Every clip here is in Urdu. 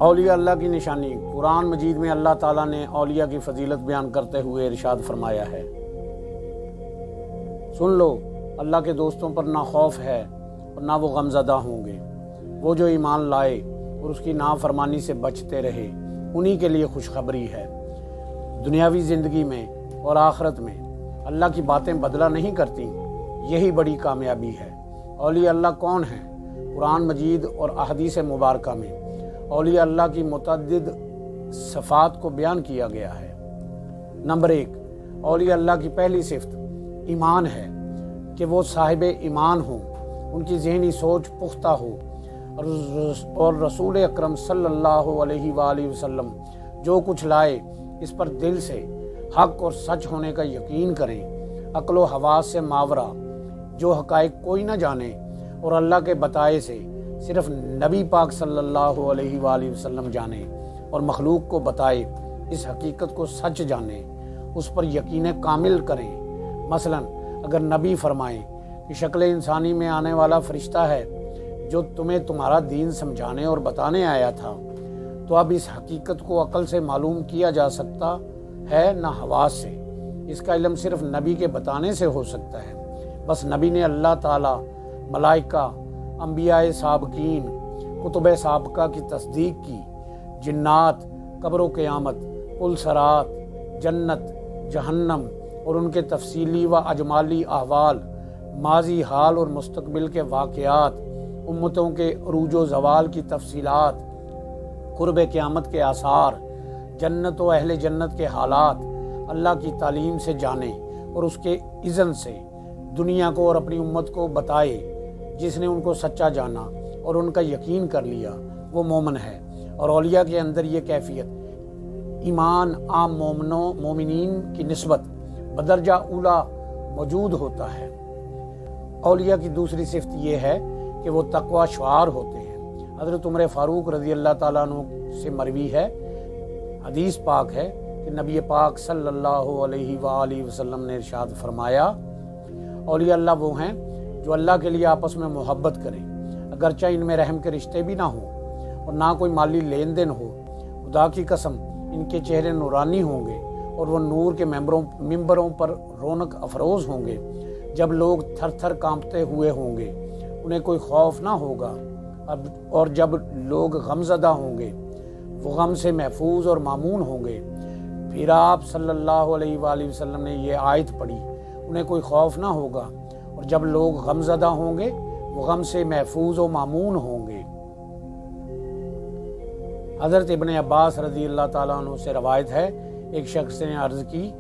اولیاء اللہ کی نشانی۔ قرآن مجید میں اللہ تعالیٰ نے اولیاء کی فضیلت بیان کرتے ہوئے ارشاد فرمایا ہے، سن لو اللہ کے دوستوں پر نہ خوف ہے اور نہ وہ غمزدہ ہوں گے، وہ جو ایمان لائے اور اس کی نافرمانی سے بچتے رہے، انہی کے لیے خوشخبری ہے۔ دنیاوی زندگی میں اور آخرت میں اللہ کی باتیں بدلہ نہیں کرتی، یہی بڑی کامیابی ہے۔ اولیاء اللہ کون ہیں؟ قرآن مجید اور احادیث مبارکہ میں اولیاء اللہ کی متعدد صفات کو بیان کیا گیا ہے۔ نمبر 1، اولیاء اللہ کی پہلی صفت ایمان ہے کہ وہ صاحب ایمان ہوں، ان کی ذہنی سوچ پختہ ہو اور رسول اکرم صلی اللہ علیہ وآلہ وسلم جو کچھ لائے اس پر دل سے حق اور سچ ہونے کا یقین کریں، عقل و حواس سے ماورا جو حقائق کوئی نہ جانے اور اللہ کے بتائے سے صرف نبی پاک صلی اللہ علیہ وآلہ وسلم جانے اور مخلوق کو بتائے، اس حقیقت کو سچ جانیں، اس پر یقین کامل کریں۔ مثلا اگر نبی فرمائیں کہ شکل انسانی میں آنے والا فرشتہ ہے جو تمہیں تمہارا دین سمجھانے اور بتانے آیا تھا، تو اب اس حقیقت کو عقل سے معلوم کیا جا سکتا ہے نہ حواس سے، اس کا علم صرف نبی کے بتانے سے ہو سکتا ہے۔ بس نبی نے اللہ تعالیٰ، ملائکہ، انبیاء سابقین، کتب سابقہ کی تصدیق کی، جنات، قبر و قیامت، پل صراط، جنت، جہنم اور ان کے تفصیلی و اجمالی احوال، ماضی، حال اور مستقبل کے واقعات، امتوں کے عروج و زوال کی تفصیلات، قرب قیامت کے آثار، جنت و اہل جنت کے حالات، اللہ کی تعلیم سے جانے اور اس کے اذن سے دنیا کو اور اپنی امت کو بتائے۔ جس نے ان کو سچا جانا اور ان کا یقین کر لیا وہ مومن ہے۔ اور اولیاء کے اندر یہ کیفیت ایمان عام مومنین کی نسبت بدرجہ اولا موجود ہوتا ہے۔ اولیاء کی دوسری صفت یہ ہے کہ وہ تقوی شعار ہوتے ہیں۔ حضرت عمر فاروق رضی اللہ تعالیٰ عنہ سے مروی ہے، حدیث پاک ہے کہ نبی پاک صلی اللہ علیہ وآلہ وسلم نے ارشاد فرمایا، اولیاء اللہ وہ ہیں جو اللہ کے لیے آپس میں محبت کریں، اگرچہ ان میں رحم کے رشتے بھی نہ ہوں اور نہ کوئی مالی لین دین ہو۔ خدا کی قسم ان کے چہرے نورانی ہوں گے اور وہ نور کے ممبروں پر رونق افروز ہوں گے۔ جب لوگ تھر تھر کانپتے ہوئے ہوں گے انہیں کوئی خوف نہ ہوگا، اور جب لوگ غمزدہ ہوں گے وہ غم سے محفوظ اور مامون ہوں گے۔ پھر آپ صلی اللہ علیہ وآلہ وسلم نے یہ آیت پڑھی، انہیں کوئی خوف نہ ہوگا، اور جب لوگ غمزدہ ہوں گے وہ غم سے محفوظ و مامون ہوں گے۔ حضرت ابن عباس رضی اللہ تعالیٰ عنہ سے روایت ہے، ایک شخص نے عرض کی،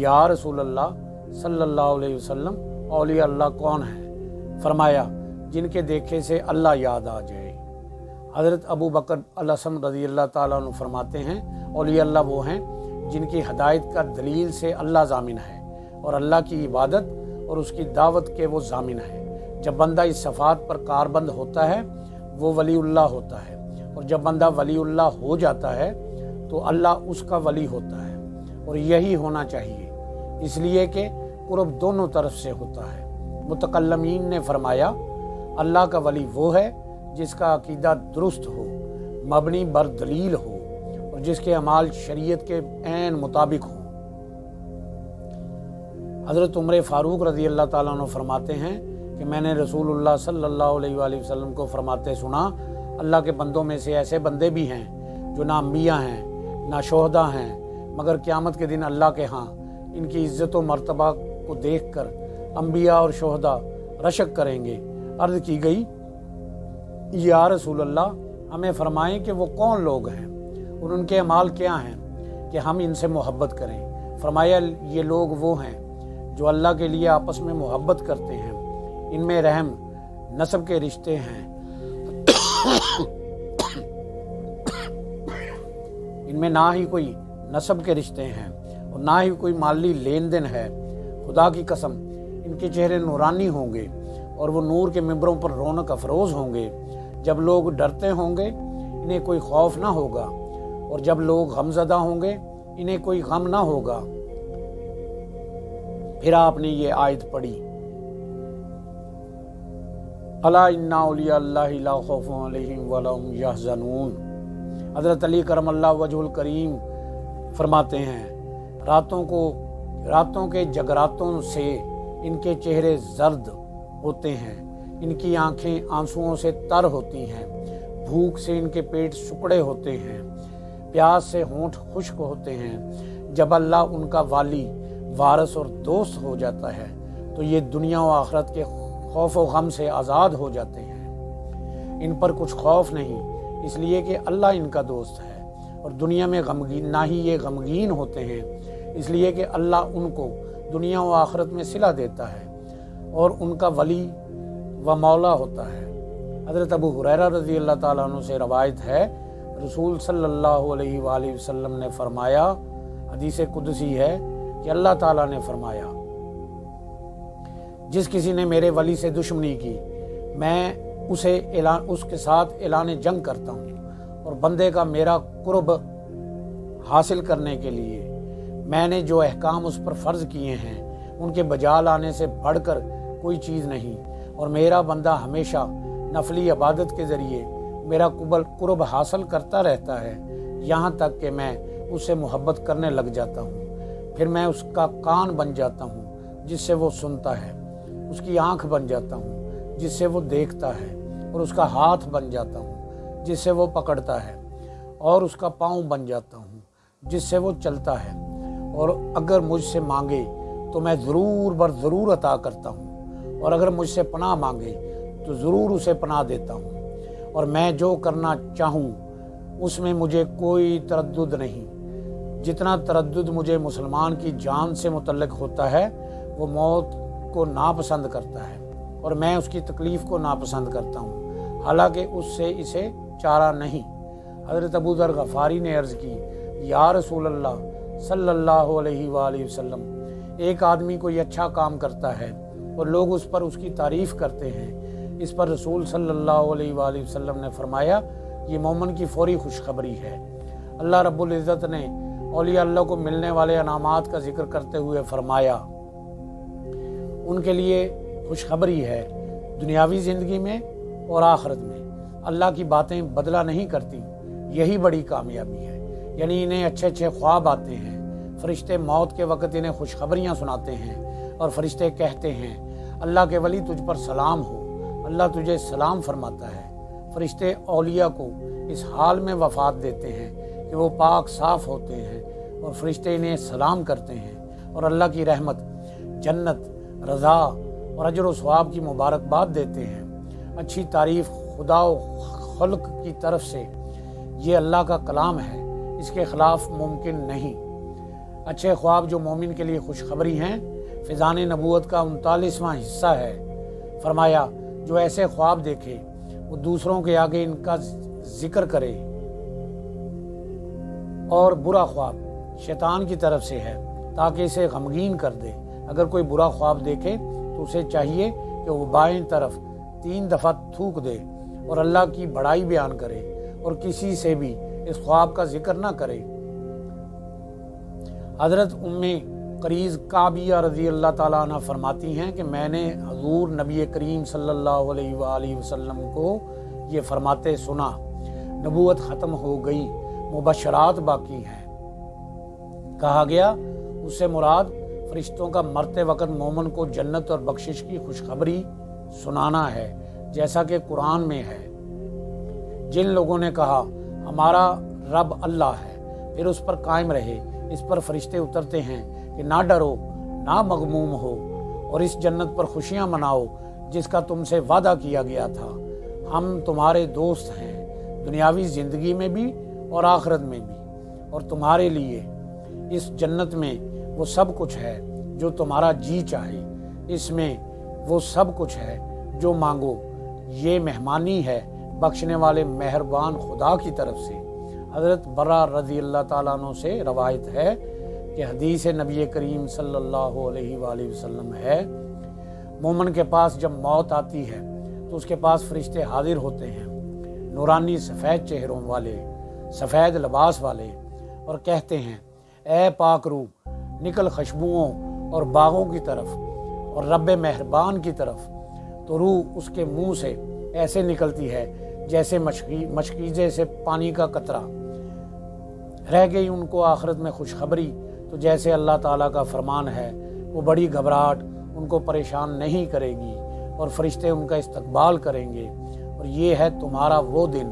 یا رسول اللہ صلی اللہ علیہ وسلم، اولیاء اللہ کون ہیں؟ فرمایا، جن کے دیکھے سے اللہ یاد آ جائے۔ حضرت ابو بکر الاسم رضی اللہ تعالیٰ عنہ فرماتے ہیں، اولیاء اللہ وہ ہیں جن کی ہدایت کا دلیل سے اللہ ضامن ہے اور اللہ کی عبادت اور اس کی دعوت کے وہ ضامن ہے۔ جب بندہ اس صفات پر کاربند ہوتا ہے وہ ولی اللہ ہوتا ہے، اور جب بندہ ولی اللہ ہو جاتا ہے تو اللہ اس کا ولی ہوتا ہے، اور یہی ہونا چاہیے، اس لیے کہ قرب دونوں طرف سے ہوتا ہے۔ متکلمین نے فرمایا، اللہ کا ولی وہ ہے جس کا عقیدہ درست ہو، مبنی بر دلیل ہو، اور جس کے اعمال شریعت کے عین مطابق ہوں۔ حضرت عمر فاروق رضی اللہ تعالیٰ عنہ فرماتے ہیں کہ میں نے رسول اللہ صلی اللہ علیہ وآلہ وسلم کو فرماتے سنا، اللہ کے بندوں میں سے ایسے بندے بھی ہیں جو نہ انبیاء ہیں نہ شہداء ہیں، مگر قیامت کے دن اللہ کے ہاں ان کی عزت و مرتبہ کو دیکھ کر انبیاء اور شہداء رشک کریں گے۔ عرض کی گئی، یا رسول اللہ ہمیں فرمائیں کہ وہ کون لوگ ہیں اور ان کے اعمال کیا ہیں کہ ہم ان سے محبت کریں۔ فرمایا، یہ لوگ وہ ہیں جو اللہ کے لیے آپس میں محبت کرتے ہیں، ان میں رحم نسب کے رشتے ہیں ان میں نہ ہی کوئی نسب کے رشتے ہیں اور نہ ہی کوئی مالی لین دین ہے۔ خدا کی قسم ان کے چہرے نورانی ہوں گے اور وہ نور کے ممبروں پر رونق افروز ہوں گے۔ جب لوگ ڈرتے ہوں گے انہیں کوئی خوف نہ ہوگا، اور جب لوگ غمزدہ ہوں گے انہیں کوئی غم نہ ہوگا۔ پھر آپ نے یہ آیت پڑھی، الا ان اولیاء اللہ لا خوف علیہم ولا هم یحزنون۔ حضرت علی کرم اللہ وجہہ الکریم فرماتے ہیں راتوں کے جگراتوں سے ان کے چہرے زرد ہوتے ہیں، ان کی آنکھیں آنسوؤں سے تر ہوتی ہیں، بھوک سے ان کے پیٹ سکڑے ہوتے ہیں، پیاس سے ہونٹ خشک ہوتے ہیں۔ جب اللہ ان کا والی، وارث اور دوست ہو جاتا ہے تو یہ دنیا و آخرت کے خوف و غم سے آزاد ہو جاتے ہیں۔ ان پر کچھ خوف نہیں، اس لیے کہ اللہ ان کا دوست ہے، اور دنیا میں غمگین نہ ہی یہ غمگین ہوتے ہیں، اس لیے کہ اللہ ان کو دنیا و آخرت میں صلہ دیتا ہے اور ان کا ولی و مولا ہوتا ہے۔ حضرت ابو ہریرہ رضی اللہ تعالیٰ عنہ سے روایت ہے، رسول صلی اللہ علیہ وآلہ وسلم نے فرمایا، حدیث قدسی ہے کہ اللہ تعالیٰ نے فرمایا، جس کسی نے میرے ولی سے دشمنی کی میں اس کے ساتھ اعلان جنگ کرتا ہوں، اور بندے کا میرا قرب حاصل کرنے کے لیے میں نے جو احکام اس پر فرض کیے ہیں ان کے بجا لانے سے بڑھ کر کوئی چیز نہیں، اور میرا بندہ ہمیشہ نفلی عبادت کے ذریعے میرا قرب حاصل کرتا رہتا ہے، یہاں تک کہ میں اس سے محبت کرنے لگ جاتا ہوں، پھر میں اس کا کان بن جاتا ہوں جس سے وہ سنتا ہے، اس کی آنکھ بن جاتا ہوں جس سے وہ دیکھتا ہے، اور اس کا ہاتھ بن جاتا ہوں جس سے وہ پکڑتا ہے، اور اس کا پاؤں بن جاتا ہوں جس سے وہ چلتا ہے، اور اگر مجھ سے مانگے تو میں ضرور بر ضرور عطا کرتا ہوں، اور اگر مجھ سے پناہ مانگے تو ضرور اسے پناہ دیتا ہوں، اور میں جو کرنا چاہوں اس میں مجھے کوئی تردد نہیں۔ جتنا تردد مجھے مسلمان کی جان سے متعلق ہوتا ہے وہ موت کو ناپسند کرتا ہے، اور میں اس کی تکلیف کو ناپسند کرتا ہوں، حالانکہ اس سے اسے چارہ نہیں۔ حضرت ابو ذر غفاری نے عرض کی، یا رسول اللہ صلی اللہ علیہ وآلہ وسلم، ایک آدمی کوئی اچھا کام کرتا ہے اور لوگ اس پر اس کی تعریف کرتے ہیں۔ اس پر رسول صلی اللہ علیہ وآلہ وسلم نے فرمایا، یہ مومن کی فوری خوشخبری ہے۔ اللہ رب العزت نے اولیاء اللہ کو ملنے والے انعامات کا ذکر کرتے ہوئے فرمایا، ان کے لیے خوشخبری ہے دنیاوی زندگی میں اور آخرت میں، اللہ کی باتیں بدلہ نہیں کرتی، یہی بڑی کامیابی ہے۔ یعنی انہیں اچھے اچھے خواب آتے ہیں، فرشتے موت کے وقت انہیں خوشخبریاں سناتے ہیں، اور فرشتے کہتے ہیں، اللہ کے ولی تجھ پر سلام ہو، اللہ تجھے سلام فرماتا ہے۔ فرشتے اولیاء کو اس حال میں وفات دیتے ہیں کہ وہ پاک صاف ہوتے ہیں، اور فرشتے انہیں سلام کرتے ہیں، اور اللہ کی رحمت، جنت، رضا اور اجر و ثواب کی مبارکباد دیتے ہیں۔ اچھی تعریف خدا و خلق کی طرف سے یہ اللہ کا کلام ہے، اس کے خلاف ممکن نہیں۔ اچھے خواب جو مومن کے لیے خوشخبری ہیں، فیضان نبوت کا 39واں حصہ ہے۔ فرمایا، جو ایسے خواب دیکھے وہ دوسروں کے آگے ان کا ذکر کرے، اور برا خواب شیطان کی طرف سے ہے تاکہ اسے غمگین کر دے۔ اگر کوئی برا خواب دیکھے تو اسے چاہیے کہ وہ بائیں طرف 3 دفعہ تھوک دے اور اللہ کی بڑائی بیان کرے، اور کسی سے بھی اس خواب کا ذکر نہ کرے۔ حضرت قریظ کعبیہ رضی اللہ تعالیٰ عنہ فرماتی ہیں کہ میں نے حضور نبی کریم صلی اللہ علیہ وآلہ وسلم کو یہ فرماتے سنا، نبوت ختم ہو گئی، مبشرات باقی ہیں۔ کہا گیا اس سے مراد فرشتوں کا مرتے وقت مومن کو جنت اور بخشش کی خوشخبری سنانا ہے، جیسا کہ قرآن میں ہے۔ جن لوگوں نے کہا ہمارا رب اللہ ہے، پھر اس پر قائم رہے، اس پر فرشتے اترتے ہیں کہ نہ ڈرو، نہ مغموم ہو، اور اس جنت پر خوشیاں مناؤ جس کا تم سے وعدہ کیا گیا تھا۔ ہم تمہارے دوست ہیں، دنیاوی زندگی میں بھی اور آخرت میں بھی، اور تمہارے لیے اس جنت میں وہ سب کچھ ہے جو تمہارا جی چاہے، اس میں وہ سب کچھ ہے جو مانگو۔ یہ مہمانی ہے بخشنے والے مہربان خدا کی طرف سے۔ حضرت برا رضی اللہ تعالیٰ عنہ سے روایت ہے کہ حدیث نبی کریم صلی اللہ علیہ وآلہ وسلم ہے، مومن کے پاس جب موت آتی ہے تو اس کے پاس فرشتے حاضر ہوتے ہیں، نورانی سفید چہروں والے، سفید لباس والے، اور کہتے ہیں، اے پاک روح، نکل خوشبوؤں اور باغوں کی طرف اور رب مہربان کی طرف۔ تو روح اس کے منہ سے ایسے نکلتی ہے جیسے مشکیزے سے پانی کا قطرہ، رہ گئی ان کو آخرت میں خوشخبری، تو جیسے اللہ تعالیٰ کا فرمان ہے وہ بڑی گھبراہٹ ان کو پریشان نہیں کرے گی اور فرشتے ان کا استقبال کریں گے، اور یہ ہے تمہارا وہ دن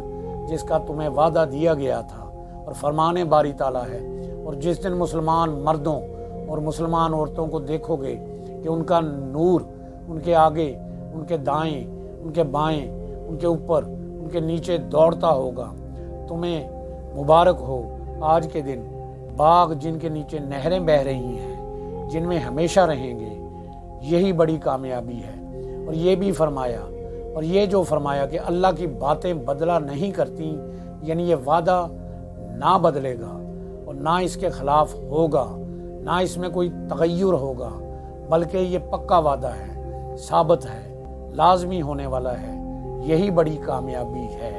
جس کا تمہیں وعدہ دیا گیا تھا، اور فرمان باری تعالیٰ ہے۔ اور جس دن مسلمان مردوں اور مسلمان عورتوں کو دیکھو گے کہ ان کا نور ان کے آگے، ان کے دائیں، ان کے بائیں، ان کے اوپر، ان کے نیچے دوڑتا ہوگا، تمہیں مبارک ہو آج کے دن، باغ جن کے نیچے نہریں بہہ رہی ہیں، جن میں ہمیشہ رہیں گے، یہی بڑی کامیابی ہے۔ اور یہ بھی فرمایا، اور یہ جو فرمایا کہ اللہ کی باتیں بدلہ نہیں کرتی، یعنی یہ وعدہ نہ بدلے گا اور نہ اس کے خلاف ہوگا، نہ اس میں کوئی تغیر ہوگا، بلکہ یہ پکا وعدہ ہے، ثابت ہے، لازمی ہونے والا ہے، یہی بڑی کامیابی ہے۔